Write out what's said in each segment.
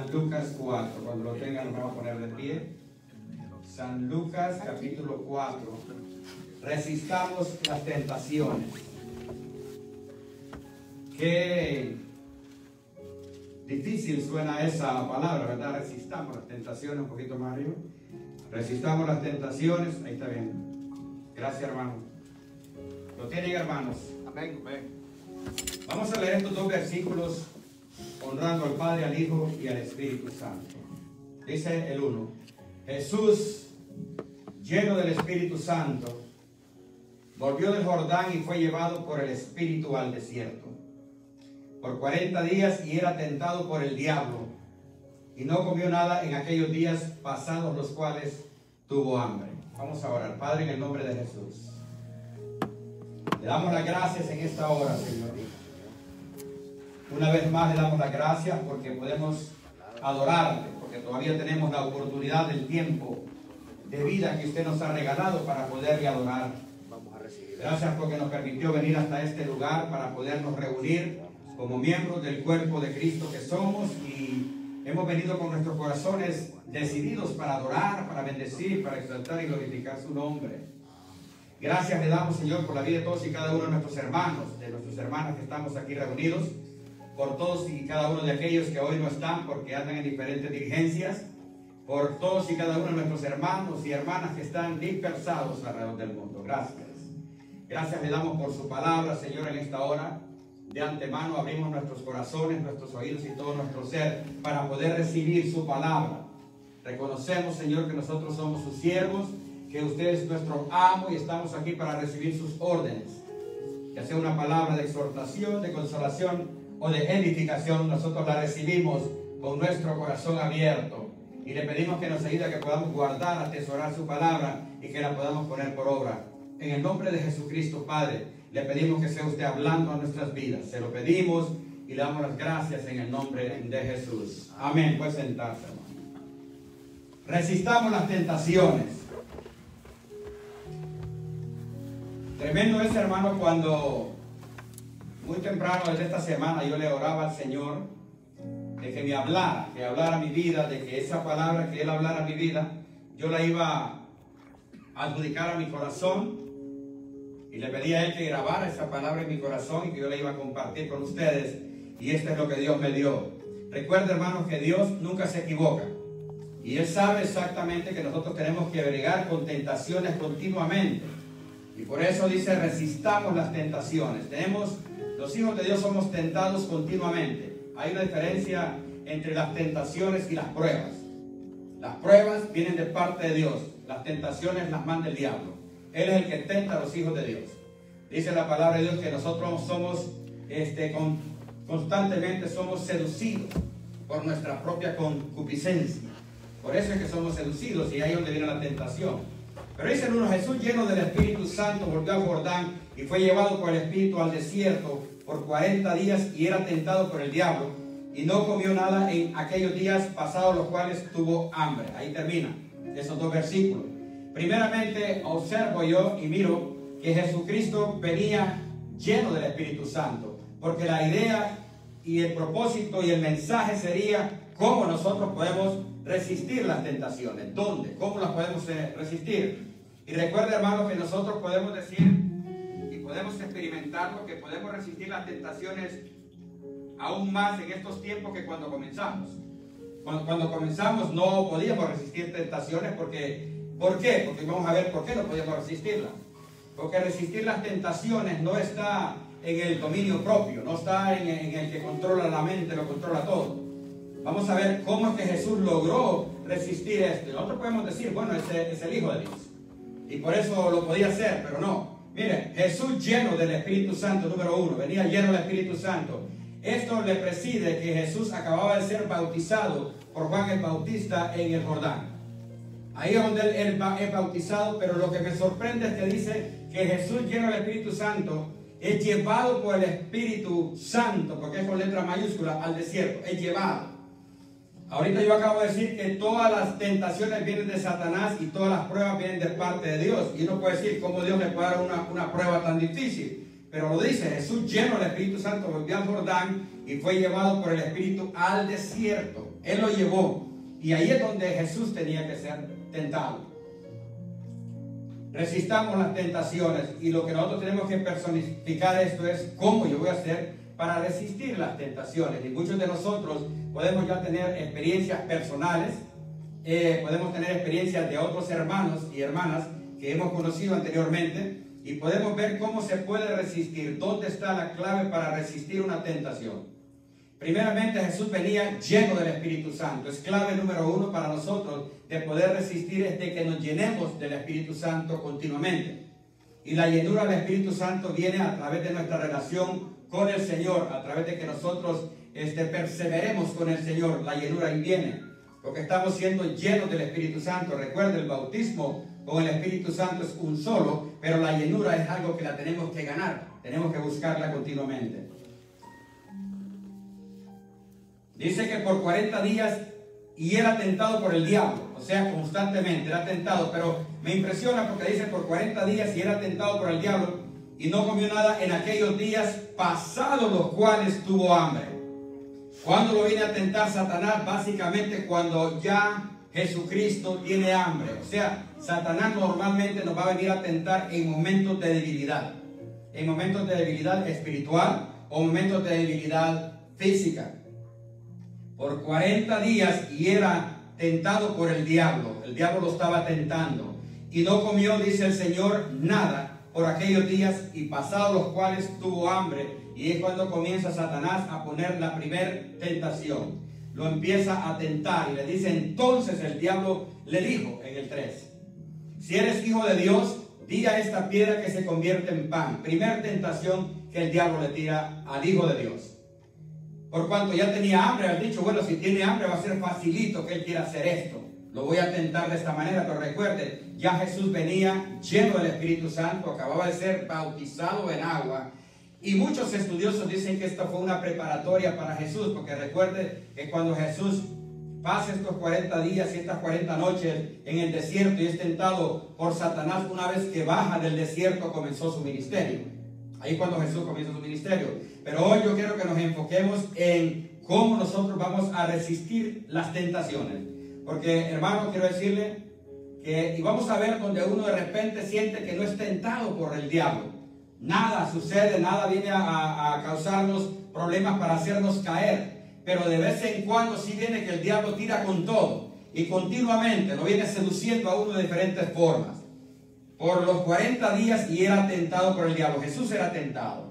San Lucas 4. Cuando lo tengan, nos vamos a poner de pie. San Lucas capítulo 4. Resistamos las tentaciones. Qué difícil suena esa palabra, ¿verdad? Resistamos las tentaciones, un poquito más arriba. Resistamos las tentaciones. Ahí está bien. Gracias, hermano. ¿Lo tienen, hermanos? Amén, amén. Vamos a leer estos dos versículos honrando al Padre, al Hijo y al Espíritu Santo. Dice el 1. Jesús, lleno del Espíritu Santo, volvió del Jordán y fue llevado por el Espíritu al desierto por 40 días y era tentado por el diablo, y no comió nada en aquellos días pasados los cuales tuvo hambre. Vamos a orar. Padre, en el nombre de Jesús, le damos las gracias en esta hora, Señor. Una vez más le damos las gracias porque podemos adorarle, porque todavía tenemos la oportunidad del tiempo de vida que usted nos ha regalado para poderle adorar. Gracias porque nos permitió venir hasta este lugar para podernos reunir como miembros del cuerpo de Cristo que somos, y hemos venido con nuestros corazones decididos para adorar, para bendecir, para exaltar y glorificar su nombre. Gracias le damos, Señor, por la vida de todos y cada uno de nuestros hermanos, de nuestras hermanas que estamos aquí reunidos, por todos y cada uno de aquellos que hoy no están porque andan en diferentes diligencias, por todos y cada uno de nuestros hermanos y hermanas que están dispersados alrededor del mundo. Gracias. Gracias le damos por su palabra, Señor, en esta hora. De antemano abrimos nuestros corazones, nuestros oídos y todo nuestro ser para poder recibir su palabra. Reconocemos, Señor, que nosotros somos sus siervos, que usted es nuestro amo y estamos aquí para recibir sus órdenes. Ya sea una palabra de exhortación, de consolación o de edificación, nosotros la recibimos con nuestro corazón abierto y le pedimos que nos ayude a que podamos guardar, atesorar su palabra y que la podamos poner por obra. En el nombre de Jesucristo, Padre, le pedimos que sea usted hablando a nuestras vidas. Se lo pedimos y le damos las gracias en el nombre de Jesús. Amén. Puede sentarse, hermano. Resistamos las tentaciones. Tremendo es, hermano, cuando muy temprano desde esta semana yo le oraba al Señor de que me hablara, que hablara mi vida, de que esa palabra que Él hablara mi vida, yo la iba a adjudicar a mi corazón. Y le pedí a Él que grabara esa palabra en mi corazón y que yo la iba a compartir con ustedes. Y esto es lo que Dios me dio. Recuerda, hermanos, que Dios nunca se equivoca. Y Él sabe exactamente que nosotros tenemos que bregar con tentaciones continuamente. Y por eso dice, resistamos las tentaciones. Los hijos de Dios somos tentados continuamente. Hay una diferencia entre las tentaciones y las pruebas. Las pruebas vienen de parte de Dios. Las tentaciones las manda el diablo. Él es el que tenta a los hijos de Dios. Dice la palabra de Dios que nosotros somos constantemente somos seducidos por nuestra propia concupiscencia. Por eso es que somos seducidos y ahí es donde viene la tentación. Pero dice el 1, Jesús, lleno del Espíritu Santo, volvió al Jordán y fue llevado por el Espíritu al desierto por 40 días y era tentado por el diablo y no comió nada en aquellos días pasados los cuales tuvo hambre. Ahí termina esos dos versículos. Primeramente observo yo y miro que Jesucristo venía lleno del Espíritu Santo, porque la idea y el propósito y el mensaje sería cómo nosotros podemos resistir las tentaciones. ¿Dónde? ¿Cómo las podemos resistir? Y recuerda, hermano, que nosotros podemos decir y podemos experimentarlo, que podemos resistir las tentaciones aún más en estos tiempos que cuando comenzamos. Cuando comenzamos no podíamos resistir tentaciones porque... ¿Por qué? Porque vamos a ver por qué no podíamos resistirlas. Porque resistir las tentaciones no está en el dominio propio, no está en el que controla la mente, lo controla todo. Vamos a ver cómo es que Jesús logró resistir esto. Nosotros podemos decir, bueno, ese es el Hijo de Dios. Y por eso lo podía hacer, pero no. Mire, Jesús lleno del Espíritu Santo, número 1, venía lleno del Espíritu Santo. Esto le preside que Jesús acababa de ser bautizado por Juan el Bautista en el Jordán. Ahí es donde él es bautizado, pero lo que me sorprende es que dice que Jesús lleno del Espíritu Santo es llevado por el Espíritu Santo, porque es con letra mayúscula, al desierto, es llevado. Ahorita yo acabo de decir que todas las tentaciones vienen de Satanás y todas las pruebas vienen de parte de Dios. Y uno puede decir, ¿cómo Dios le puede dar una prueba tan difícil? Pero lo dice, Jesús lleno del Espíritu Santo volvió al Jordán y fue llevado por el Espíritu al desierto. Él lo llevó. Y ahí es donde Jesús tenía que ser tentado. Resistamos las tentaciones, y lo que nosotros tenemos que personificar esto es cómo yo voy a hacer para resistir las tentaciones. Y muchos de nosotros podemos ya tener experiencias personales, podemos tener experiencias de otros hermanos y hermanas que hemos conocido anteriormente, y podemos ver cómo se puede resistir, dónde está la clave para resistir una tentación. Primeramente, Jesús venía lleno del Espíritu Santo. Es clave número uno para nosotros de poder resistir, es de que nos llenemos del Espíritu Santo continuamente. Y la llenura del Espíritu Santo viene a través de nuestra relación con el Señor, a través de que nosotros perseveremos con el Señor. La llenura ahí viene, porque estamos siendo llenos del Espíritu Santo. Recuerda, el bautismo con el Espíritu Santo es un solo, pero la llenura es algo que la tenemos que ganar, tenemos que buscarla continuamente. Dice que por 40 días y era tentado por el diablo, o sea, constantemente era tentado, pero me impresiona porque dice por 40 días y era tentado por el diablo y no comió nada en aquellos días pasados los cuales tuvo hambre. ¿Cuándo lo viene a tentar Satanás? Básicamente cuando ya Jesucristo tiene hambre. O sea, Satanás normalmente nos va a venir a tentar en momentos de debilidad espiritual o momentos de debilidad física. Por 40 días y era tentado por el diablo lo estaba tentando, y no comió, dice el Señor, nada por aquellos días y pasados los cuales tuvo hambre. Y es cuando comienza Satanás a poner la primer tentación, lo empieza a tentar y le dice, entonces el diablo le dijo en el 3, si eres hijo de Dios, di a esta piedra que se convierte en pan. Primer tentación que el diablo le tira al Hijo de Dios. Por cuanto ya tenía hambre, ha dicho, bueno, si tiene hambre va a ser facilito que él quiera hacer esto. Lo voy a tentar de esta manera, pero recuerde, ya Jesús venía lleno del Espíritu Santo, acababa de ser bautizado en agua. Y muchos estudiosos dicen que esto fue una preparatoria para Jesús, porque recuerde que cuando Jesús pasa estos 40 días y estas 40 noches en el desierto y es tentado por Satanás, una vez que baja del desierto comenzó su ministerio. Ahí cuando Jesús comienza su ministerio. Pero hoy yo quiero que nos enfoquemos en cómo nosotros vamos a resistir las tentaciones. Porque, hermano, quiero decirle que, y vamos a ver donde uno de repente siente que no es tentado por el diablo. Nada sucede, nada viene a causarnos problemas para hacernos caer. Pero de vez en cuando sí viene que el diablo tira con todo. Y continuamente lo viene seduciendo a uno de diferentes formas. Por los 40 días y era tentado por el diablo. Jesús era tentado.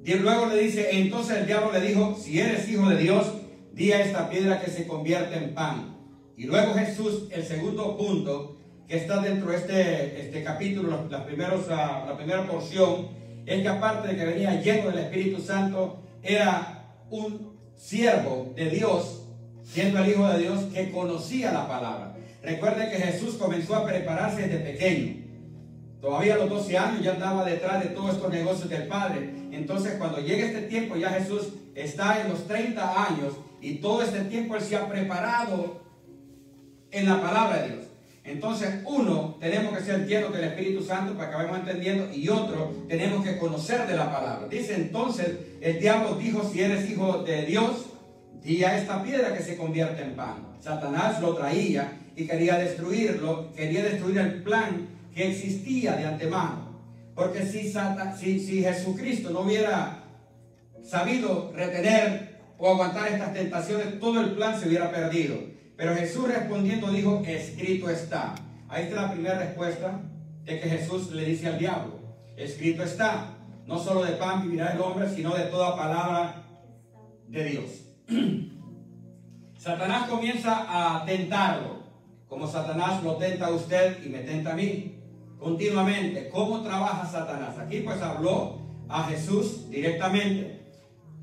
Y luego le dice, entonces el diablo le dijo, si eres hijo de Dios, di a esta piedra que se convierte en pan. Y luego Jesús, el segundo punto que está dentro de este capítulo, la primera porción, es que aparte de que venía lleno del Espíritu Santo, era un siervo de Dios, siendo el Hijo de Dios, que conocía la palabra. Recuerde que Jesús comenzó a prepararse desde pequeño. Todavía a los 12 años ya andaba detrás de todos estos negocios del Padre. Entonces cuando llega este tiempo, ya Jesús está en los 30 años y todo este tiempo Él se ha preparado en la palabra de Dios. Entonces uno, tenemos que ser llenos del Espíritu Santo para que vayamos entendiendo, y otro, tenemos que conocer de la palabra. Dice entonces, el diablo dijo, si eres hijo de Dios, di a esta piedra que se convierte en pan. Satanás lo traía y quería destruirlo, quería destruir el plan que existía de antemano. Porque si Jesucristo no hubiera sabido retener o aguantar estas tentaciones, todo el plan se hubiera perdido. Pero Jesús respondiendo dijo, escrito está. Ahí está la primera respuesta de que Jesús le dice al diablo. Escrito está. No solo de pan vivirá el hombre, sino de toda palabra de Dios. Satanás comienza a tentarlo, como Satanás lo tenta a usted y me tenta a mí continuamente. ¿Cómo trabaja Satanás? Aquí pues habló a Jesús directamente.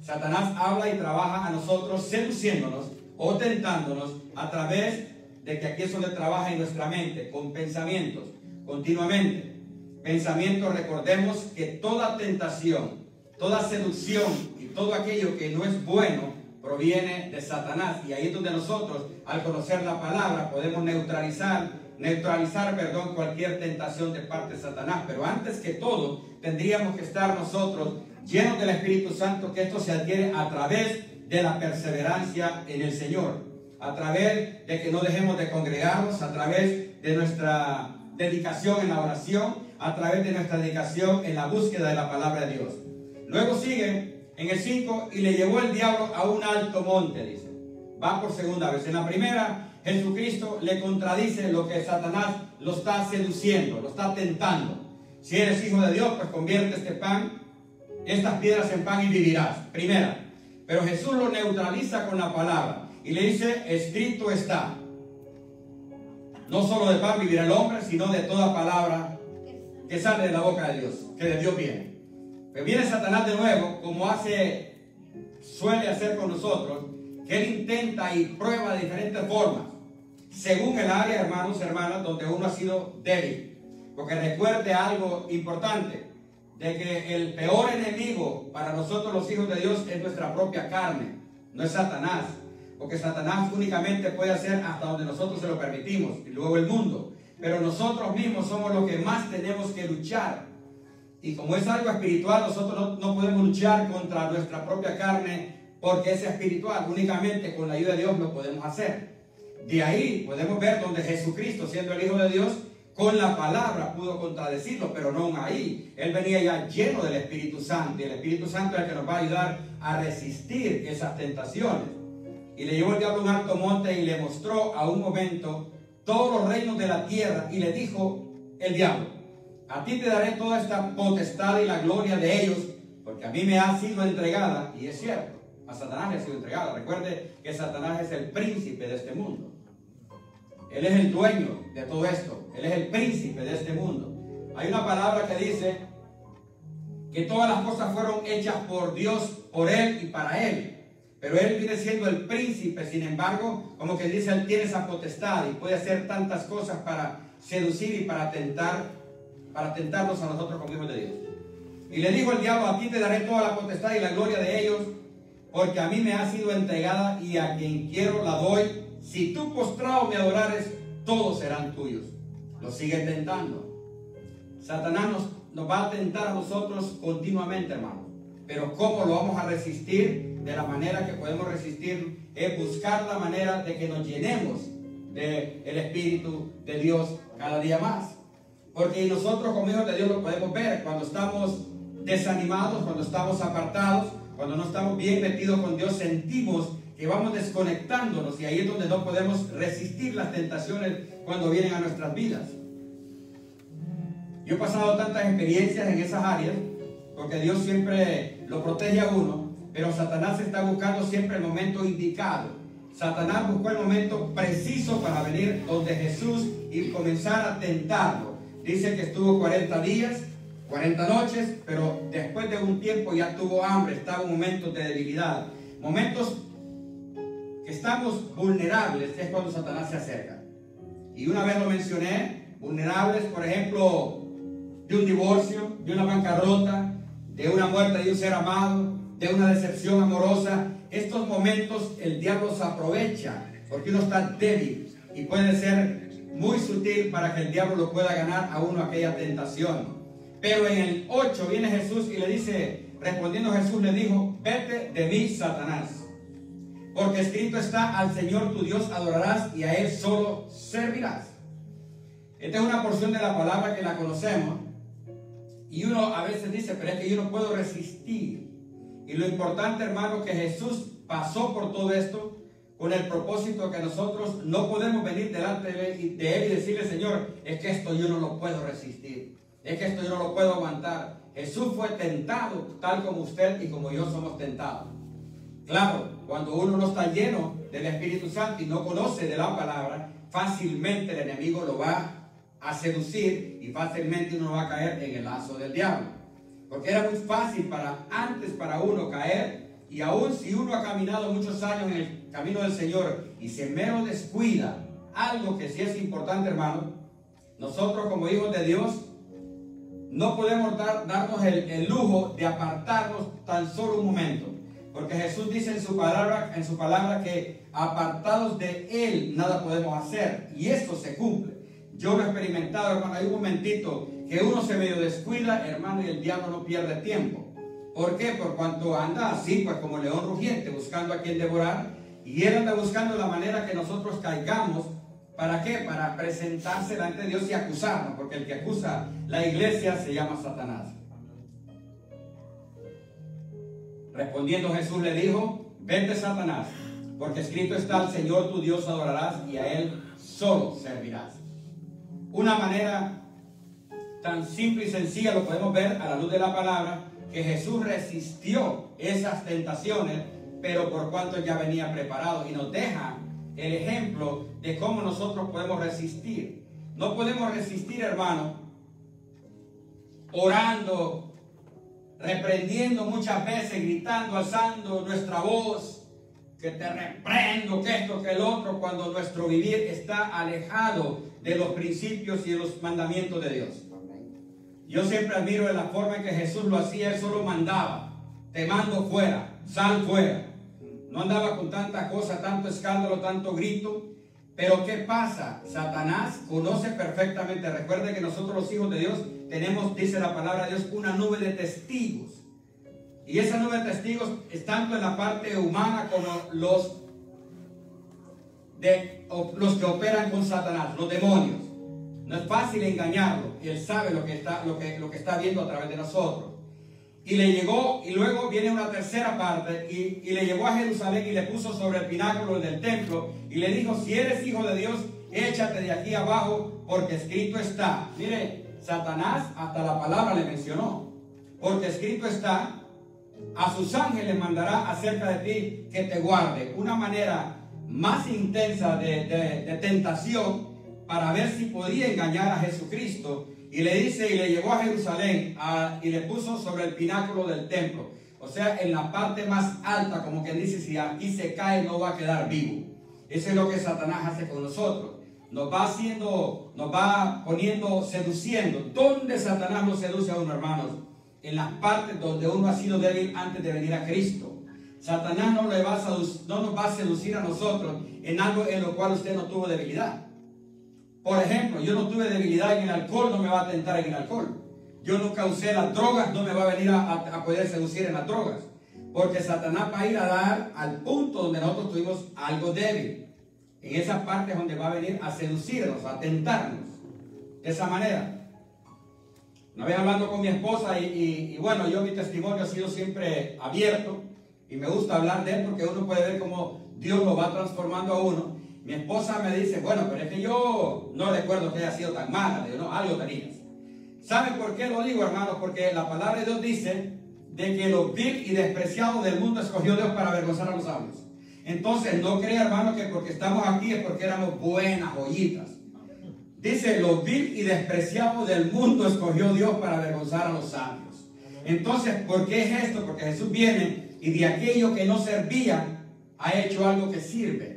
Satanás habla y trabaja a nosotros seduciéndonos o tentándonos a través de que aquí es donde trabaja en nuestra mente, con pensamientos, continuamente. Pensamientos, recordemos que toda tentación, toda seducción y todo aquello que no es bueno proviene de Satanás. Y ahí es donde nosotros, al conocer la palabra, podemos neutralizar neutralizar, perdón, cualquier tentación de parte de Satanás. Pero antes que todo, tendríamos que estar nosotros llenos del Espíritu Santo, que esto se adquiere a través de la perseverancia en el Señor, a través de que no dejemos de congregarnos, a través de nuestra dedicación en la oración, a través de nuestra dedicación en la búsqueda de la palabra de Dios. Luego sigue en el 5, y le llevó el diablo a un alto monte, dice. Va por segunda vez. En la primera, Jesucristo le contradice lo que Satanás lo está seduciendo, lo está tentando. Si eres hijo de Dios, pues convierte estas piedras en pan y vivirás. Primera. Pero Jesús lo neutraliza con la palabra y le dice, escrito está. No solo de pan vivirá el hombre, sino de toda palabra que sale de la boca de Dios, que de Dios viene. Pero viene Satanás de nuevo, como suele hacer con nosotros, que él intenta y prueba de diferentes formas, según el área, hermanos y hermanas, donde uno ha sido débil. Porque recuerde algo importante, de que el peor enemigo para nosotros los hijos de Dios es nuestra propia carne, no es Satanás. Porque Satanás únicamente puede hacer hasta donde nosotros se lo permitimos, y luego el mundo. Pero nosotros mismos somos los que más tenemos que luchar. Y como es algo espiritual, nosotros no podemos luchar contra nuestra propia carne, porque es espiritual. Únicamente con la ayuda de Dios lo podemos hacer. De ahí podemos ver donde Jesucristo, siendo el Hijo de Dios, con la palabra pudo contradecirlo, pero no ahí. Él venía ya lleno del Espíritu Santo, y el Espíritu Santo es el que nos va a ayudar a resistir esas tentaciones. Y le llevó el diablo a un alto monte y le mostró a un momento todos los reinos de la tierra, y le dijo el diablo, a ti te daré toda esta potestad y la gloria de ellos, porque a mí me ha sido entregada. Y es cierto, a Satanás le ha sido entregada. Recuerde que Satanás es el príncipe de este mundo. Él es el dueño de todo esto. Él es el príncipe de este mundo. Hay una palabra que dice que todas las cosas fueron hechas por Dios, por Él y para Él. Pero Él viene siendo el príncipe. Sin embargo, como que dice, Él tiene esa potestad y puede hacer tantas cosas para seducir y para tentarnos a nosotros como hijos de Dios. Y le dijo el diablo, a ti te daré toda la potestad y la gloria de ellos, porque a mí me ha sido entregada, y a quien quiero la doy. Si tú postrado me adorares, todos serán tuyos. Lo sigue tentando. Satanás nos va a tentar a nosotros continuamente, hermano. Pero ¿cómo lo vamos a resistir? De la manera que podemos resistir es buscar la manera de que nos llenemos del Espíritu de Dios cada día más. Porque nosotros como hijos de Dios lo podemos ver cuando estamos desanimados, cuando estamos apartados, cuando no estamos bien metidos con Dios, sentimos que vamos desconectándonos, y ahí es donde no podemos resistir las tentaciones cuando vienen a nuestras vidas. Yo he pasado tantas experiencias en esas áreas, porque Dios siempre lo protege a uno, pero Satanás está buscando siempre el momento indicado. Satanás buscó el momento preciso para venir donde Jesús y comenzar a tentarlo. Dice que estuvo 40 días, 40 noches, pero después de un tiempo ya tuvo hambre, estaba en momentos de debilidad. Momentos que estamos vulnerables es cuando Satanás se acerca. Y una vez lo mencioné, vulnerables, por ejemplo, de un divorcio, de una bancarrota, de una muerte de un ser amado, de una decepción amorosa. Estos momentos el diablo se aprovecha porque uno está débil y puede ser muy sutil para que el diablo lo pueda ganar a uno aquella tentación. Pero en el 8 viene Jesús y le dice, respondiendo Jesús le dijo, vete de mí, Satanás, porque escrito está, al Señor tu Dios adorarás y a Él solo servirás. Esta es una porción de la palabra que la conocemos y uno a veces dice, pero es que yo no puedo resistir. Y lo importante, hermano, que Jesús pasó por todo esto con el propósito que nosotros no podemos venir delante de Él y decirle, Señor, es que esto yo no lo puedo resistir, es que esto yo no lo puedo aguantar. Jesús fue tentado tal como usted y como yo somos tentados. Claro, cuando uno no está lleno del Espíritu Santo y no conoce de la palabra, fácilmente el enemigo lo va a seducir y fácilmente uno va a caer en el lazo del diablo. Porque era muy fácil antes para uno caer, y aún si uno ha caminado muchos años en el camino del Señor y se mero descuida, algo que sí es importante, hermano, nosotros como hijos de Dios no podemos darnos el lujo de apartarnos tan solo un momento. Porque Jesús dice en su palabra que apartados de Él nada podemos hacer. Y esto se cumple. Yo lo he experimentado, hermano. Hay un momentito que uno se medio descuida, hermano, y el diablo no pierde tiempo. ¿Por qué? Por cuanto anda así, pues como león rugiente, buscando a quien devorar. Y él anda buscando la manera que nosotros caigamos. ¿Para qué? Para presentarse delante de Dios y acusarnos. Porque el que acusa la iglesia se llama Satanás. Respondiendo Jesús le dijo: vete, Satanás, porque escrito está: al Señor tu Dios adorarás y a Él solo servirás. Una manera tan simple y sencilla lo podemos ver a la luz de la palabra, que Jesús resistió esas tentaciones, pero por cuanto ya venía preparado, y nos deja el ejemplo de cómo nosotros podemos resistir. No podemos resistir, hermano, orando, reprendiendo muchas veces, gritando, alzando nuestra voz, que te reprendo, que esto, que el otro, cuando nuestro vivir está alejado de los principios y de los mandamientos de Dios. Yo siempre admiro de la forma en que Jesús lo hacía. Él solo mandaba: te mando fuera, sal fuera. No andaba con tanta cosa, tanto escándalo, tanto grito. Pero ¿qué pasa? Satanás conoce perfectamente. Recuerde que nosotros, los hijos de Dios, tenemos, dice la palabra de Dios, una nube de testigos. Y esa nube de testigos es tanto en la parte humana como los que operan con Satanás, los demonios. No es fácil engañarlo. Él sabe lo que está viendo a través de nosotros. Y le llegó, y luego viene una tercera parte, y le llevó a Jerusalén y le puso sobre el pináculo del templo y le dijo: si eres hijo de Dios, échate de aquí abajo, porque escrito está. Mire, Satanás hasta la palabra le mencionó: porque escrito está, a sus ángeles mandará acerca de ti que te guarde. Una manera más intensa de tentación para ver si podía engañar a Jesucristo. Y le dice: y le llevó a Jerusalén y le puso sobre el pináculo del templo. O sea, en la parte más alta, como quien dice: si aquí se cae, no va a quedar vivo. Eso es lo que Satanás hace con nosotros. Nos va poniendo, seduciendo. ¿Dónde Satanás nos seduce a uno, hermanos? En las partes donde uno ha sido débil antes de venir a Cristo. Satanás no nos va a seducir a nosotros en algo en lo cual usted no tuvo debilidad. Por ejemplo, yo no tuve debilidad en el alcohol, no me va a tentar en el alcohol. Yo nunca usé las drogas, no me va a venir a poder seducir en las drogas. Porque Satanás va a ir a dar al punto donde nosotros tuvimos algo débil. En esa parte es donde va a venir a seducirnos, a tentarnos. De esa manera. Una vez hablando con mi esposa y bueno, mi testimonio ha sido siempre abierto. Y me gusta hablar de él porque uno puede ver cómo Dios lo va transformando a uno. Mi esposa me dice: bueno, pero es que yo no recuerdo que haya sido tan mala. Le digo: no, algo tenías. ¿Saben por qué lo digo, hermanos? Porque la palabra de Dios dice de que lo vil y despreciado del mundo escogió Dios para avergonzar a los sabios. Entonces, no crea, hermano, que porque estamos aquí es porque éramos buenas joyitas. Dice: lo vil y despreciado del mundo escogió Dios para avergonzar a los sabios. Entonces, ¿por qué es esto? Porque Jesús viene y de aquello que no servía ha hecho algo que sirve.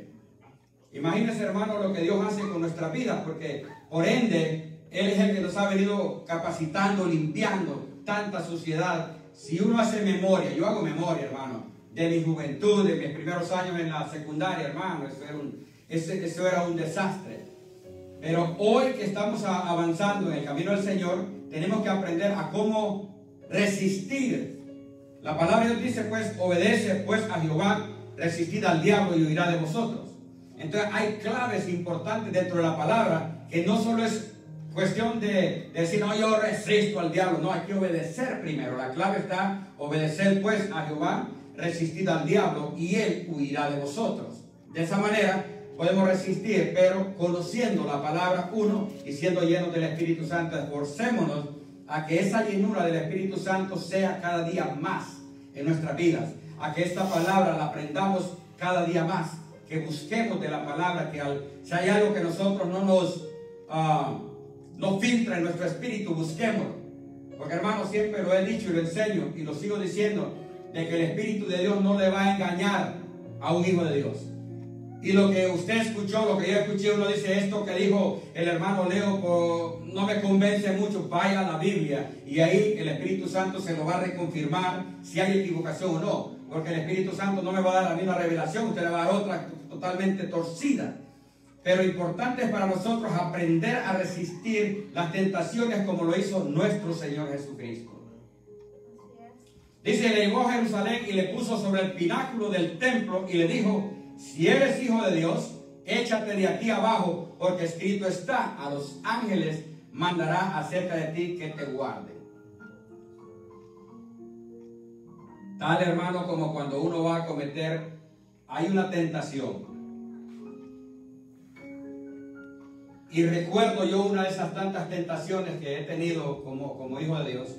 Imagínense, hermano, lo que Dios hace con nuestras vidas, porque por ende Él es el que nos ha venido capacitando, limpiando tanta suciedad. Si uno hace memoria, yo hago memoria, hermano, de mi juventud, de mis primeros años en la secundaria, hermano, eso era un desastre. Pero hoy que estamos avanzando en el camino del Señor, tenemos que aprender a cómo resistir. La palabra de Dios dice, pues, obedece pues a Jehová, resistid al diablo y huirá de vosotros. Entonces hay claves importantes dentro de la palabra, que no solo es cuestión de decir: no, yo resisto al diablo. No, hay que obedecer primero. La clave está: obedecer pues a Jehová, resistid al diablo y él huirá de vosotros. De esa manera podemos resistir, pero conociendo la palabra uno y siendo llenos del Espíritu Santo. Esforcémonos a que esa llenura del Espíritu Santo sea cada día más en nuestras vidas, a que esta palabra la aprendamos cada día más, que busquemos de la palabra, que si hay algo que nosotros no filtra en nuestro espíritu, busquémoslo. Porque, hermano, siempre lo he dicho y lo enseño y lo sigo diciendo, de que el Espíritu de Dios no le va a engañar a un hijo de Dios. Y lo que usted escuchó, lo que yo escuché, uno dice: esto que dijo el hermano Leo no me convence mucho. Vaya a la Biblia y ahí el Espíritu Santo se lo va a reconfirmar si hay equivocación o no. Porque el Espíritu Santo no me va a dar a mí una revelación, usted le va a dar otra totalmente torcida. Pero importante es para nosotros aprender a resistir las tentaciones como lo hizo nuestro Señor Jesucristo. Dice, le llevó a Jerusalén y le puso sobre el pináculo del templo y le dijo, si eres hijo de Dios, échate de aquí abajo, porque escrito está, a los ángeles mandará acerca de ti que te guarden. Tal, hermano, como cuando uno va a cometer, hay una tentación. Y recuerdo yo una de esas tantas tentaciones que he tenido como hijo de Dios.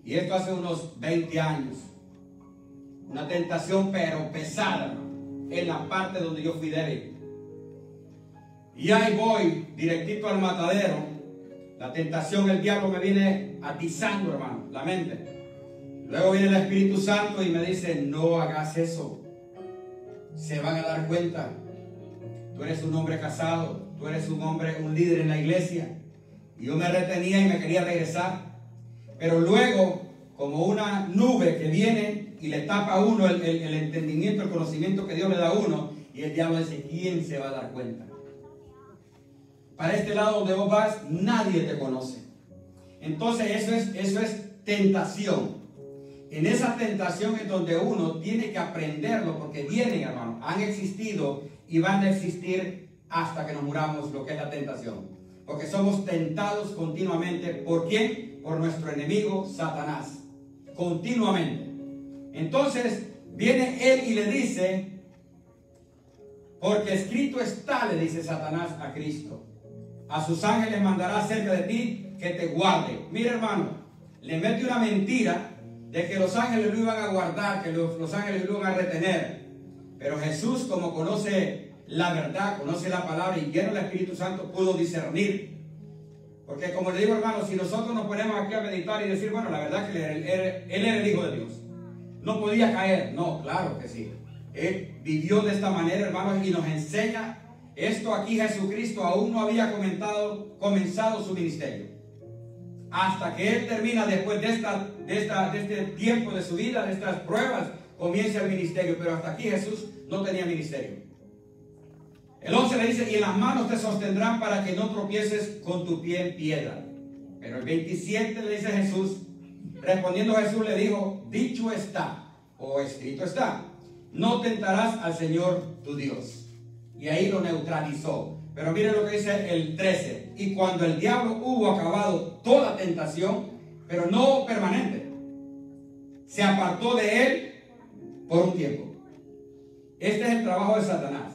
Y esto hace unos 20 años. Una tentación pero pesada, en la parte donde yo fui débil. Y ahí voy, directito al matadero. La tentación, el diablo me viene atizando, hermano, la mente. Luego viene el Espíritu Santo y me dice, no hagas eso. Se van a dar cuenta. Tú eres un hombre casado, tú eres un hombre, un líder en la iglesia. Y yo me retenía y me quería regresar. Pero luego, como una nube que viene y le tapa a uno el entendimiento, el conocimiento que Dios le da a uno, y el diablo dice, ¿quién se va a dar cuenta? Para este lado donde vos vas, nadie te conoce. Entonces eso es tentación. En esa tentación es donde uno tiene que aprenderlo, porque vienen, hermano, han existido y van a existir hasta que nos muramos, lo que es la tentación. Porque somos tentados continuamente. ¿Por quién? Por nuestro enemigo Satanás. Continuamente. Entonces viene él y le dice, porque escrito está, le dice Satanás a Cristo, a sus ángeles mandará cerca de ti que te guarde. Mira, hermano, le mete una mentira de que los ángeles lo iban a guardar, que los ángeles lo iban a retener. Pero Jesús, como conoce la verdad, conoce la palabra y lleno del Espíritu Santo, pudo discernir. Porque como le digo, hermano, si nosotros nos ponemos aquí a meditar y decir, bueno, la verdad que él era el Hijo de Dios, no podía caer. No, claro que sí. Él vivió de esta manera, hermanos, y nos enseña esto aquí. Jesucristo aún no había comenzado su ministerio. Hasta que Él termina, después de este tiempo de su vida, de estas pruebas, comienza el ministerio. Pero hasta aquí Jesús no tenía ministerio. El 11 le dice, y en las manos te sostendrán para que no tropieces con tu pie en piedra. Pero el 27 le dice Jesús, respondiendo Jesús le dijo, dicho está, o escrito está, no tentarás al Señor tu Dios. Y ahí lo neutralizó. Pero miren lo que dice el 13. Y cuando el diablo hubo acabado toda tentación, pero no permanente, se apartó de él por un tiempo. Este es el trabajo de Satanás.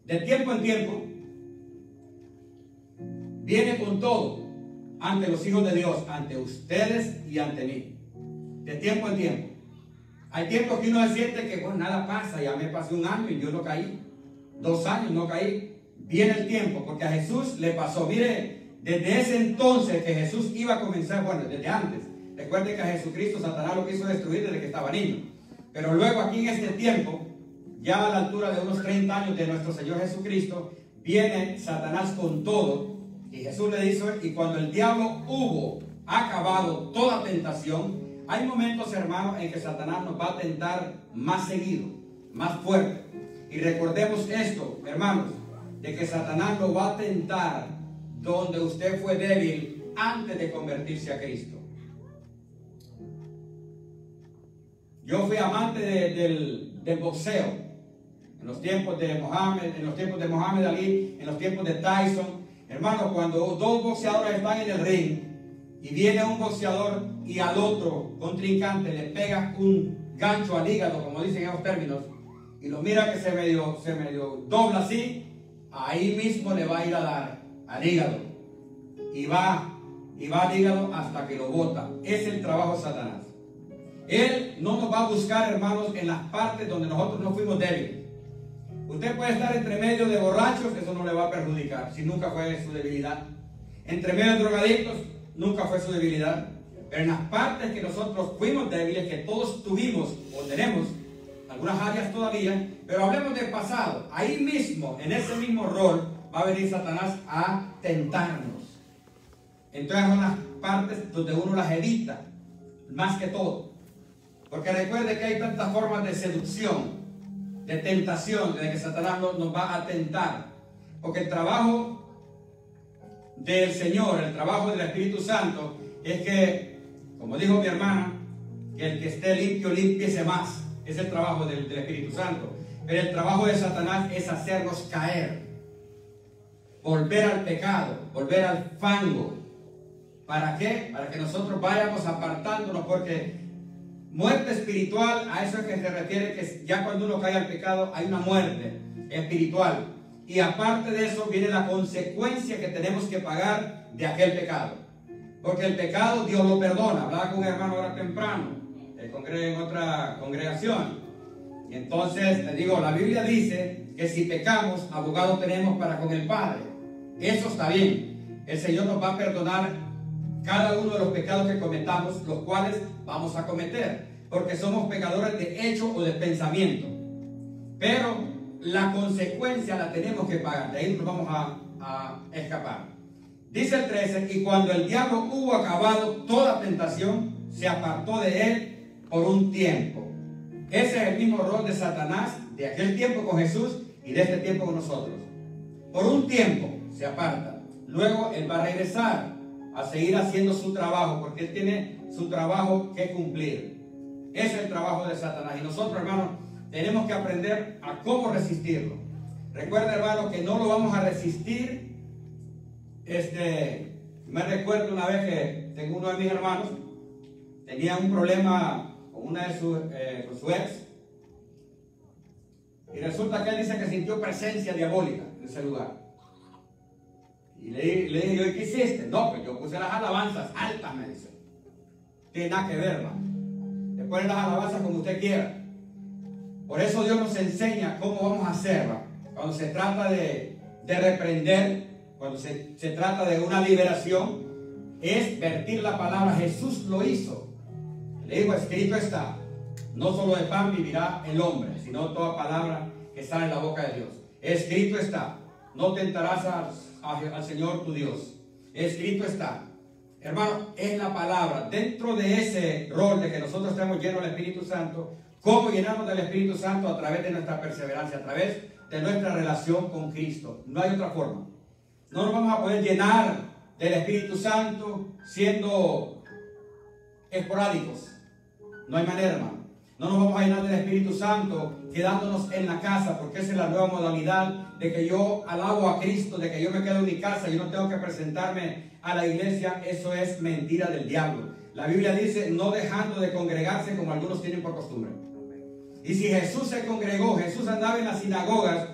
De tiempo en tiempo, viene con todo ante los hijos de Dios, ante ustedes y ante mí. De tiempo en tiempo. Hay tiempos que uno se siente que, bueno, nada pasa, ya me pasó un año y yo no caí. 2 años no caí. Viene el tiempo, porque a Jesús le pasó. Mire, desde ese entonces que Jesús iba a comenzar, bueno, desde antes. Recuerde que a Jesucristo Satanás lo quiso destruir desde que estaba niño. Pero luego aquí en este tiempo, ya a la altura de unos 30 años de nuestro Señor Jesucristo, viene Satanás con todo. Y Jesús le dice, y cuando el diablo hubo acabado toda tentación, hay momentos, hermanos, en que Satanás nos va a tentar más seguido, más fuerte. Y recordemos esto, hermanos, de que Satanás lo va a tentar donde usted fue débil antes de convertirse a Cristo. Yo fui amante del boxeo. En los tiempos de Mohamed Ali, en los tiempos de Tyson. Hermano, cuando 2 boxeadores están en el ring y viene un boxeador y al otro contrincante le pega un gancho al hígado, como dicen esos términos, y lo mira que se medio dobla así, ahí mismo le va a ir a dar al hígado. Y va al hígado hasta que lo bota. Es el trabajo de Satanás. Él no nos va a buscar, hermanos, en las partes donde nosotros no fuimos débiles. Usted puede estar entre medio de borrachos, eso no le va a perjudicar, si nunca fue su debilidad. Entre medio de drogadictos, nunca fue su debilidad. Pero en las partes que nosotros fuimos débiles, que todos tuvimos o tenemos, algunas áreas todavía, pero hablemos del pasado. Ahí mismo, en ese mismo rol, va a venir Satanás a tentarnos. Entonces son las partes donde uno las evita, más que todo. Porque recuerde que hay tantas formas de seducción. de tentación, de que Satanás nos va a tentar. Porque el trabajo del Señor, el trabajo del Espíritu Santo, es que, como dijo mi hermana, que el que esté limpio, límpiese más. Es el trabajo del Espíritu Santo. Pero el trabajo de Satanás es hacernos caer, volver al pecado, volver al fango. ¿Para qué? Para que nosotros vayamos apartándonos, porque muerte espiritual, a eso es que se refiere, que ya cuando uno cae al pecado hay una muerte espiritual. Y aparte de eso viene la consecuencia que tenemos que pagar de aquel pecado. Porque el pecado Dios lo perdona. Hablaba con un hermano ahora temprano, que congrega en otra congregación. Y entonces te digo, la Biblia dice que si pecamos, abogado tenemos para con el Padre. Eso está bien. El Señor nos va a perdonar cada uno de los pecados que cometamos, los cuales vamos a cometer, porque somos pecadores de hecho o de pensamiento. Pero la consecuencia la tenemos que pagar. De ahí nos vamos a escapar. Dice el 13: y cuando el diablo hubo acabado toda tentación, se apartó de él por un tiempo. Ese es el mismo rol de Satanás de aquel tiempo con Jesús y de este tiempo con nosotros. Por un tiempo se aparta. Luego él va a regresar a seguir haciendo su trabajo, porque él tiene su trabajo que cumplir. Ese es el trabajo de Satanás. Y nosotros, hermanos, tenemos que aprender a cómo resistirlo. Recuerda, hermano, que no lo vamos a resistir. Me recuerdo una vez que tengo uno de mis hermanos, tenía un problema con con su ex, y resulta que él dice que sintió presencia diabólica en ese lugar. Y le dije yo: ¿y qué hiciste? No, pues yo puse las alabanzas altas, me dice. Tiene nada que ver, hermano. Le ponen las alabanzas como usted quiera. Por eso Dios nos enseña cómo vamos a hacerla. Cuando se trata de reprender, cuando se trata de una liberación, es vertir la palabra. Jesús lo hizo. Le digo: escrito está, no solo de pan vivirá el hombre, sino toda palabra que sale de la boca de Dios. Escrito está, no tentarás al Señor tu Dios. Escrito está. Hermano, es la palabra. Dentro de ese rol de que nosotros estamos llenos del Espíritu Santo, ¿cómo llenarnos del Espíritu Santo? A través de nuestra perseverancia, a través de nuestra relación con Cristo. No hay otra forma. No nos vamos a poder llenar del Espíritu Santo siendo esporádicos. No hay manera, hermano. No nos vamos a llenar del Espíritu Santo quedándonos en la casa, porque esa es la nueva modalidad de que yo alabo a Cristo, de que yo me quedo en mi casa, yo no tengo que presentarme a la iglesia. Eso es mentira del diablo. La Biblia dice: no dejando de congregarse como algunos tienen por costumbre. Y si Jesús se congregó, Jesús andaba en las sinagogas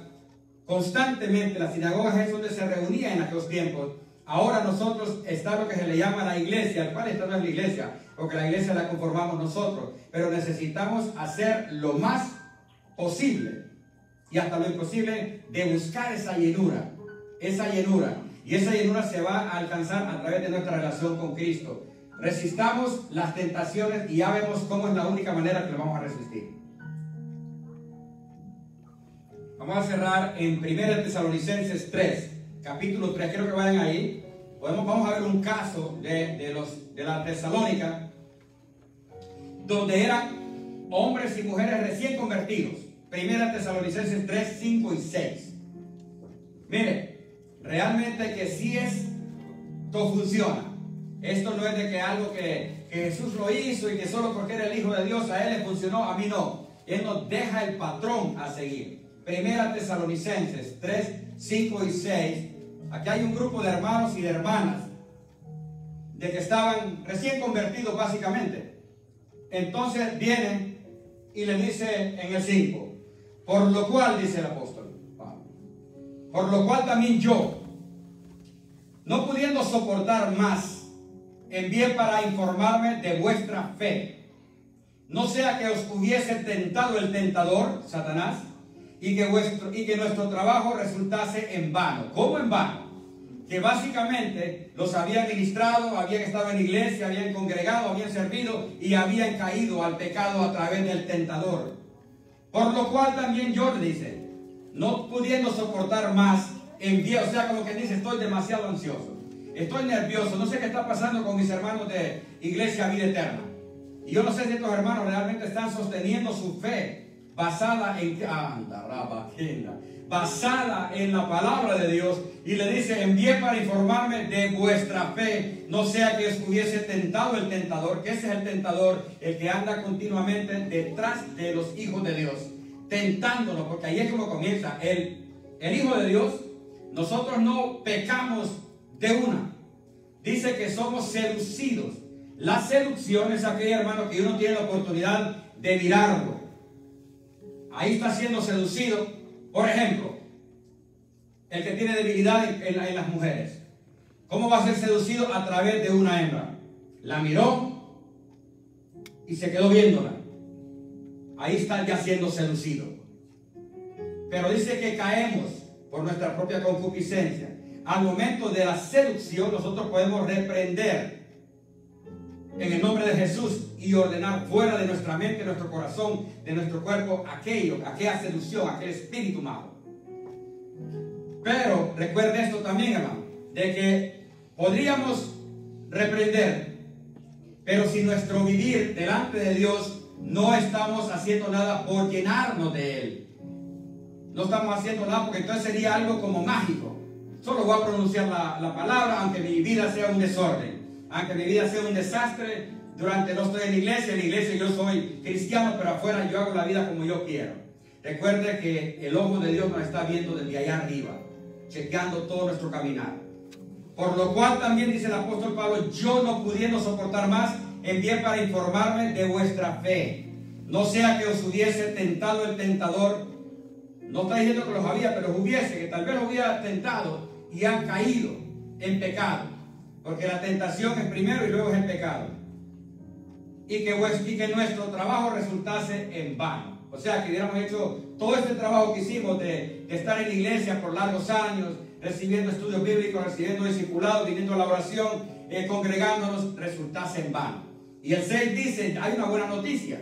constantemente. Las sinagogas es donde se reunía en aquellos tiempos. Ahora nosotros está lo que se le llama la iglesia, al cual esta no es la iglesia, porque la iglesia la conformamos nosotros. Pero necesitamos hacer lo más posible y hasta lo imposible de buscar esa llenura. Esa llenura. Y esa llenura se va a alcanzar a través de nuestra relación con Cristo. Resistamos las tentaciones y ya vemos cómo es la única manera que lo vamos a resistir. Vamos a cerrar en 1 Tesalonicenses 3, capítulo 3. Quiero que vayan ahí. Vamos a ver un caso de la Tesalónica, donde eran hombres y mujeres recién convertidos. 1 Tesalonicenses 3, 5 y 6. Mire, realmente que sí esto funciona. Esto no es de que algo que Jesús lo hizo y que solo porque era el Hijo de Dios a él le funcionó, a mí no. Él nos deja el patrón a seguir. 1 Tesalonicenses 3, 5 y 6. Aquí hay un grupo de hermanos y de hermanas de que estaban recién convertidos básicamente. Entonces viene y le dice en el 5: por lo cual, dice el apóstol Pablo, por lo cual también yo, no pudiendo soportar más, envié para informarme de vuestra fe, no sea que os hubiese tentado el tentador, Satanás, y que nuestro trabajo resultase en vano. ¿Cómo en vano? Que básicamente los habían ministrado, habían estado en iglesia, habían congregado, habían servido y habían caído al pecado a través del tentador. Por lo cual también yo, le dice, no pudiendo soportar más, envié. O sea, como que dice: estoy demasiado ansioso, estoy nervioso, no sé qué está pasando con mis hermanos de Iglesia Vida Eterna. Y yo no sé si estos hermanos realmente están sosteniendo su fe basada en la palabra de Dios, y le dice: envié para informarme de vuestra fe, no sea que os hubiese tentado el tentador, que ese es el tentador, el que anda continuamente detrás de los hijos de Dios, tentándonos, porque ahí es como comienza el hijo de Dios. Nosotros no pecamos de una, dice que somos seducidos. La seducción es aquella, hermano, que uno tiene la oportunidad de mirarlo. Ahí está siendo seducido. Por ejemplo, el que tiene debilidad en las mujeres, ¿cómo va a ser seducido? A través de una hembra. La miró y se quedó viéndola. Ahí está ya siendo seducido. Pero dice que caemos por nuestra propia concupiscencia. Al momento de la seducción, nosotros podemos reprender en el nombre de Jesús y ordenar fuera de nuestra mente, de nuestro corazón, de nuestro cuerpo, aquella seducción, aquel espíritu malo. Pero recuerde esto también, hermano, de que podríamos reprender, pero si nuestro vivir delante de Dios no estamos haciendo nada por llenarnos de Él, no estamos haciendo nada, porque entonces sería algo como mágico. Solo voy a pronunciar la palabra, aunque mi vida sea un desorden, aunque mi vida sea un desastre. No estoy en la iglesia yo soy cristiano, pero afuera yo hago la vida como yo quiero. Recuerde que el ojo de Dios nos está viendo desde allá arriba, chequeando todo nuestro caminar. Por lo cual también dice el apóstol Pablo: yo, no pudiendo soportar más, envié para informarme de vuestra fe, no sea que os hubiese tentado el tentador. No está diciendo que los había, pero hubiese, que tal vez los hubiera tentado y han caído en pecado, porque la tentación es primero y luego es el pecado, y que nuestro trabajo resultase en vano. O sea, que hubiéramos hecho todo este trabajo que hicimos de estar en la iglesia por largos años, recibiendo estudios bíblicos, recibiendo discipulados, viniendo a la oración, congregándonos, resultase en vano. Y el 6 dice: hay una buena noticia.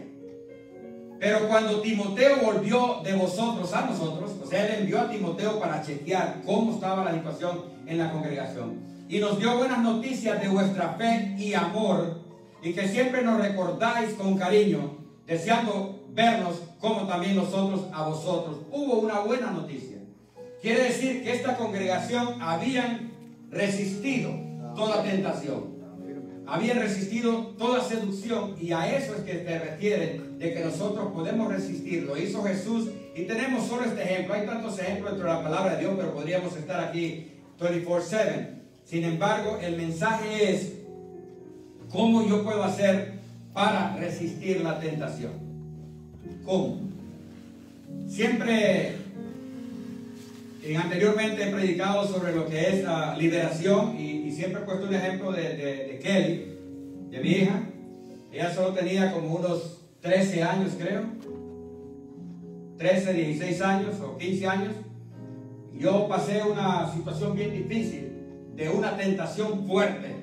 Pero cuando Timoteo volvió de vosotros a nosotros, o sea, él envió a Timoteo para chequear cómo estaba la situación en la congregación, y nos dio buenas noticias de vuestra fe y amor, y que siempre nos recordáis con cariño, deseando vernos como también nosotros a vosotros. Hubo una buena noticia. Quiere decir que esta congregación habían resistido toda tentación, habían resistido toda seducción, y a eso es que se refiere de que nosotros podemos resistir. Lo hizo Jesús, y tenemos solo este ejemplo. Hay tantos ejemplos dentro de la palabra de Dios, pero podríamos estar aquí 24/7. Sin embargo, el mensaje es: ¿cómo yo puedo hacer para resistir la tentación? ¿Cómo? Siempre, anteriormente he predicado sobre lo que es la liberación, y siempre he puesto un ejemplo de Kelly, de mi hija. Ella solo tenía como unos 13 años, creo, 13, 16 años o 15 años. Yo pasé una situación bien difícil, de una tentación fuerte,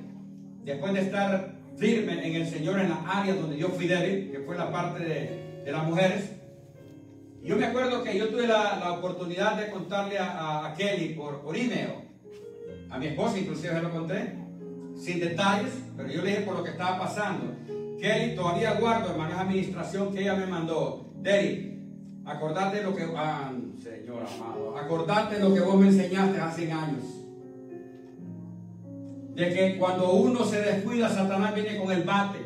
después de estar firme en el Señor en las áreas donde yo fui débil, que fue la parte de las mujeres. Yo me acuerdo que yo tuve la oportunidad de contarle a Kelly por email, a mi esposa inclusive se lo conté, sin detalles, pero yo le dije por lo que estaba pasando. Kelly, todavía guardo, hermano, esa administración que ella me mandó. Daddy, acordate lo que, Señor amado, acordate lo que vos me enseñaste hace años, de que cuando uno se descuida, Satanás viene con el bate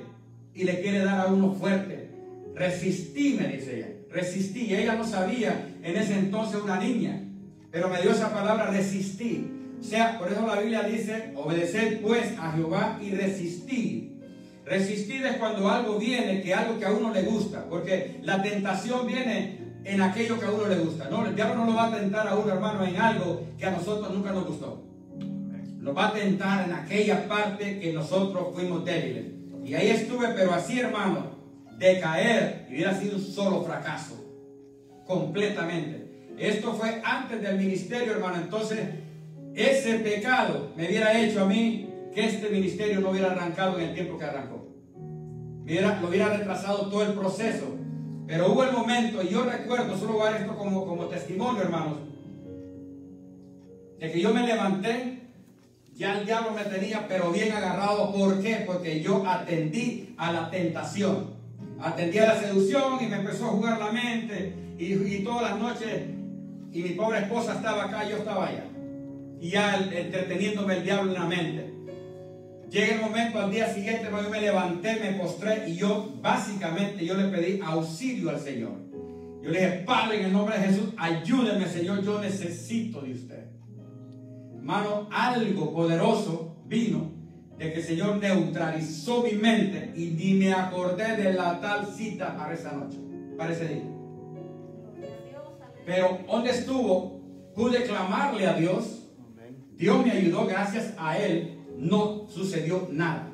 y le quiere dar a uno fuerte. Resistí, me dice ella, resistí. Y ella no sabía en ese entonces, una niña, pero me dio esa palabra: resistí. O sea, por eso la Biblia dice: obedeced pues a Jehová y resistid. Resistir es cuando algo viene, algo que a uno le gusta, porque la tentación viene en aquello que a uno le gusta. No, el diablo no lo va a tentar a uno, hermano, en algo que a nosotros nunca nos gustó. Nos va a tentar en aquella parte que nosotros fuimos débiles. Y ahí estuve, pero así, hermano, de caer, y hubiera sido un solo fracaso, completamente. Esto fue antes del ministerio, hermano. Entonces, ese pecado me hubiera hecho a mí que este ministerio no hubiera arrancado en el tiempo que arrancó. Lo hubiera retrasado todo el proceso. Pero hubo el momento, y yo recuerdo, solo voy a dar esto como testimonio, hermanos, de que yo me levanté, ya el diablo me tenía pero bien agarrado. ¿Por qué? Porque yo atendí a la tentación. atendía la seducción y me empezó a jugar la mente y todas las noches, y mi pobre esposa estaba acá, yo estaba allá, y ya entreteniéndome el diablo en la mente. Llega el momento, al día siguiente, yo me levanté, me postré y yo le pedí auxilio al Señor. Yo le dije: Padre, en el nombre de Jesús, ayúdeme, Señor, yo necesito de usted. Hermano, algo poderoso vino de que el Señor neutralizó mi mente y ni me acordé de la tal cita para esa noche, para ese día. Pero donde estuvo, pude clamarle a Dios. Dios me ayudó, gracias a Él no sucedió nada.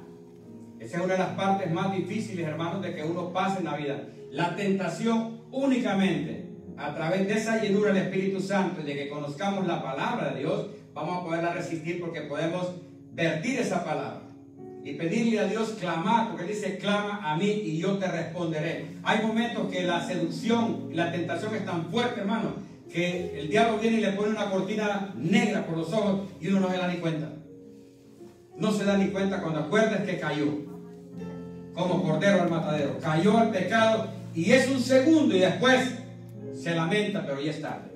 Esa es una de las partes más difíciles, hermanos, de que uno pase en la vida. La tentación únicamente a través de esa llenura del Espíritu Santo y de que conozcamos la palabra de Dios, vamos a poderla resistir, porque podemos vertir esa palabra y pedirle a Dios, clamar, porque Él dice: clama a mí y yo te responderé. Hay momentos que la seducción y la tentación es tan fuerte, hermano, que el diablo viene y le pone una cortina negra por los ojos y uno no se da ni cuenta. No se da ni cuenta cuando acuerdas que cayó como cordero al matadero, cayó al pecado, y es un segundo y después se lamenta, pero ya es tarde.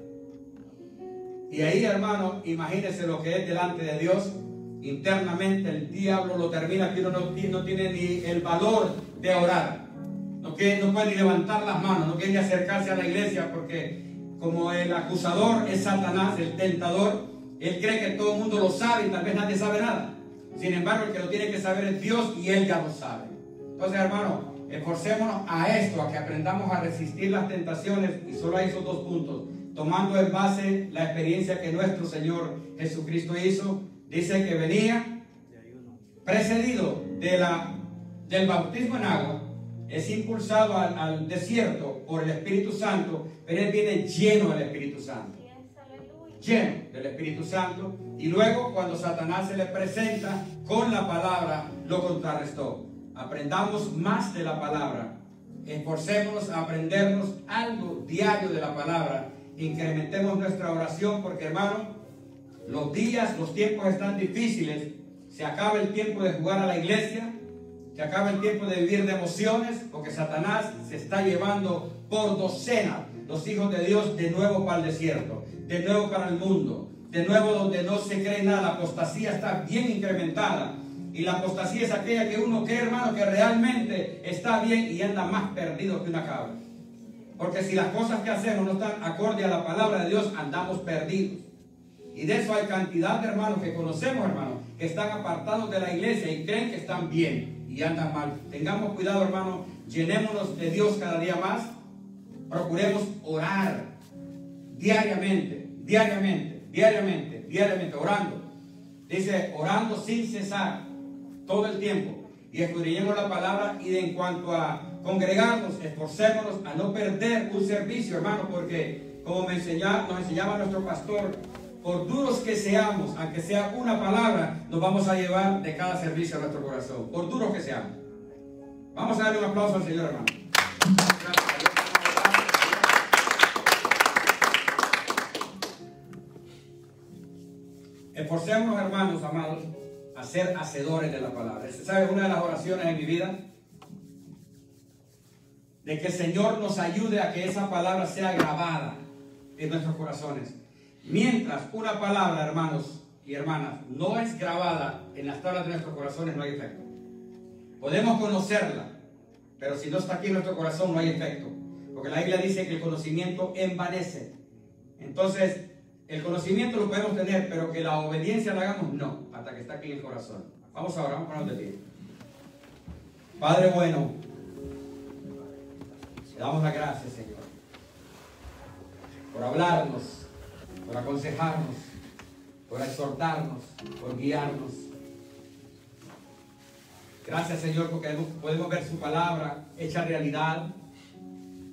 Y ahí, hermano, imagínense lo que es delante de Dios. Internamente el diablo lo termina, que uno no tiene ni el valor de orar, no puede ni levantar las manos, no quiere ni acercarse a la iglesia, porque como el acusador es Satanás, el tentador, él cree que todo el mundo lo sabe y tal vez nadie sabe nada. Sin embargo, el que lo tiene que saber es Dios, y Él ya lo sabe. Entonces, hermano, esforcémonos a esto, a que aprendamos a resistir las tentaciones, y solo hay esos dos puntos, tomando en base la experiencia que nuestro Señor Jesucristo hizo. Dice que venía precedido del bautismo en agua, es impulsado al desierto por el Espíritu Santo, pero Él viene lleno del Espíritu Santo. Lleno del Espíritu Santo, y luego cuando Satanás se le presenta con la palabra, lo contrarrestó. Aprendamos más de la palabra, esforcémonos a aprendernos algo diario de la palabra, incrementemos nuestra oración, porque, hermano, los días, los tiempos están difíciles. Se acaba el tiempo de jugar a la iglesia, se acaba el tiempo de vivir de emociones, porque Satanás se está llevando por docenas los hijos de Dios de nuevo para el desierto, de nuevo para el mundo, de nuevo donde no se cree nada. La apostasía está bien incrementada, y la apostasía es aquella que uno cree, hermano, que realmente está bien y anda más perdido que una cabra, porque si las cosas que hacemos no están acorde a la palabra de Dios, andamos perdidos. Y de eso hay cantidad de hermanos que conocemos, hermanos, que están apartados de la iglesia y creen que están bien y andan mal. Tengamos cuidado, hermanos, llenémonos de Dios cada día más. Procuremos orar diariamente, orando. Dice, orando sin cesar, todo el tiempo. Y escudriñemos la palabra, y en cuanto a congregarnos, esforcémonos a no perder un servicio, hermano, porque como nos enseñaba nuestro pastor, por duros que seamos, aunque sea una palabra, nos vamos a llevar de cada servicio a nuestro corazón, por duros que seamos. Vamos a darle un aplauso al Señor, hermano. Esforcémonos, hermanos amados, a ser hacedores de la palabra. ¿Sabe una de las oraciones en mi vida? De que el Señor nos ayude a que esa palabra sea grabada en nuestros corazones. Mientras una palabra, hermanos y hermanas, no es grabada en las tablas de nuestros corazones, no hay efecto. Podemos conocerla, pero si no está aquí en nuestro corazón, no hay efecto. Porque la Biblia dice que el conocimiento envanece. Entonces, el conocimiento lo podemos tener, pero que la obediencia la hagamos, no, hasta que está aquí en el corazón. Vamos ahora, vamos a ponernos de pie. Padre bueno, te damos las gracias, Señor, por hablarnos, por aconsejarnos, por exhortarnos, por guiarnos. Gracias, Señor, porque podemos ver su palabra hecha realidad,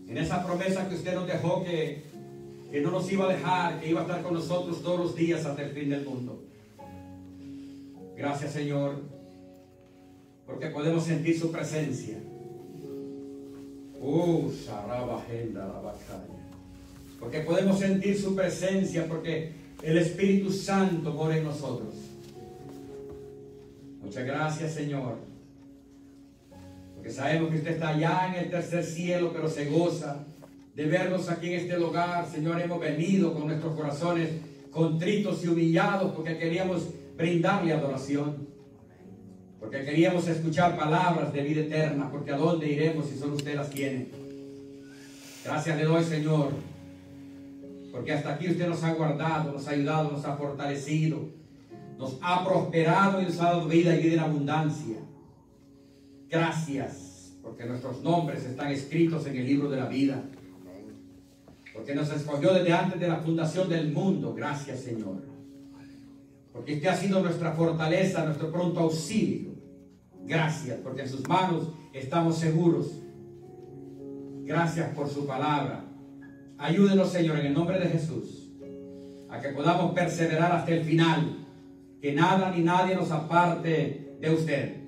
en esa promesa que usted nos dejó, que no nos iba a dejar, que iba a estar con nosotros todos los días hasta el fin del mundo. Gracias, Señor, porque podemos sentir su presencia. Porque podemos sentir su presencia, porque el Espíritu Santo mora en nosotros. Muchas gracias, Señor, porque sabemos que usted está allá en el tercer cielo, pero se goza de vernos aquí en este lugar. Señor, hemos venido con nuestros corazones contritos y humillados porque queríamos brindarle adoración, porque queríamos escuchar palabras de vida eterna, porque a dónde iremos si solo usted las tiene. Gracias le doy, Señor, porque hasta aquí usted nos ha guardado, nos ha ayudado, nos ha fortalecido, nos ha prosperado y nos ha dado vida y vida en abundancia. Gracias, porque nuestros nombres están escritos en el libro de la vida, porque nos escogió desde antes de la fundación del mundo. Gracias, Señor, porque usted ha sido nuestra fortaleza, nuestro pronto auxilio. Gracias, porque en sus manos estamos seguros. Gracias por su palabra. Ayúdenos, Señor, en el nombre de Jesús, a que podamos perseverar hasta el final, que nada ni nadie nos aparte de usted,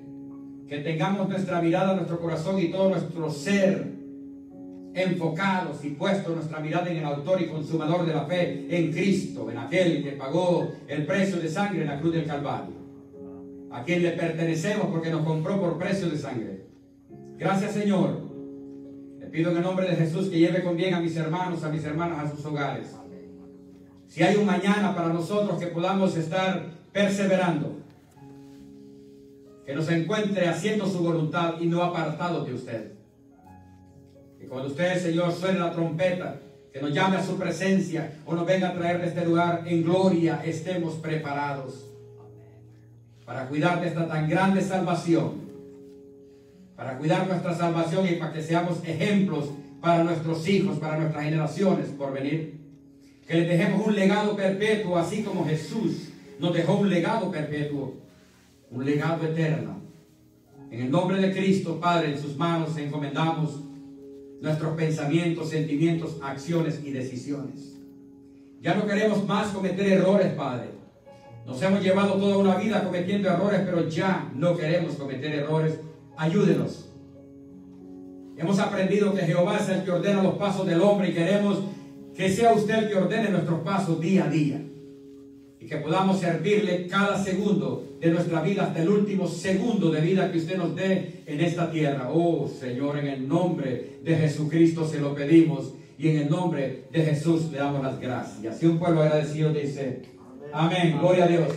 que tengamos nuestra mirada, nuestro corazón y todo nuestro ser enfocados y puestos nuestra mirada en el autor y consumador de la fe, en Cristo, en aquel que pagó el precio de sangre en la cruz del Calvario, a quien le pertenecemos porque nos compró por precio de sangre. Gracias, Señor. Le pido en el nombre de Jesús que lleve con bien a mis hermanos, a mis hermanas a sus hogares. Si hay un mañana para nosotros, que podamos estar perseverando, que nos encuentre haciendo su voluntad y no apartados de usted. Que cuando usted, Señor, suene la trompeta, que nos llame a su presencia o nos venga a traer de este lugar en gloria, estemos preparados para cuidar de esta tan grande salvación, para cuidar nuestra salvación y para que seamos ejemplos para nuestros hijos, para nuestras generaciones por venir. Que les dejemos un legado perpetuo, así como Jesús nos dejó un legado perpetuo, un legado eterno. En el nombre de Cristo, Padre, en sus manos encomendamos nuestros pensamientos, sentimientos, acciones y decisiones. Ya no queremos más cometer errores, Padre. Nos hemos llevado toda una vida cometiendo errores, pero ya no queremos cometer errores. Ayúdenos. Hemos aprendido que Jehová es el que ordena los pasos del hombre y queremos que sea usted el que ordene nuestros pasos día a día. Y que podamos servirle cada segundo de nuestra vida hasta el último segundo de vida que usted nos dé en esta tierra. Oh, Señor, en el nombre de Jesucristo se lo pedimos y en el nombre de Jesús le damos las gracias. Y un pueblo agradecido dice, amén. Gloria a Dios.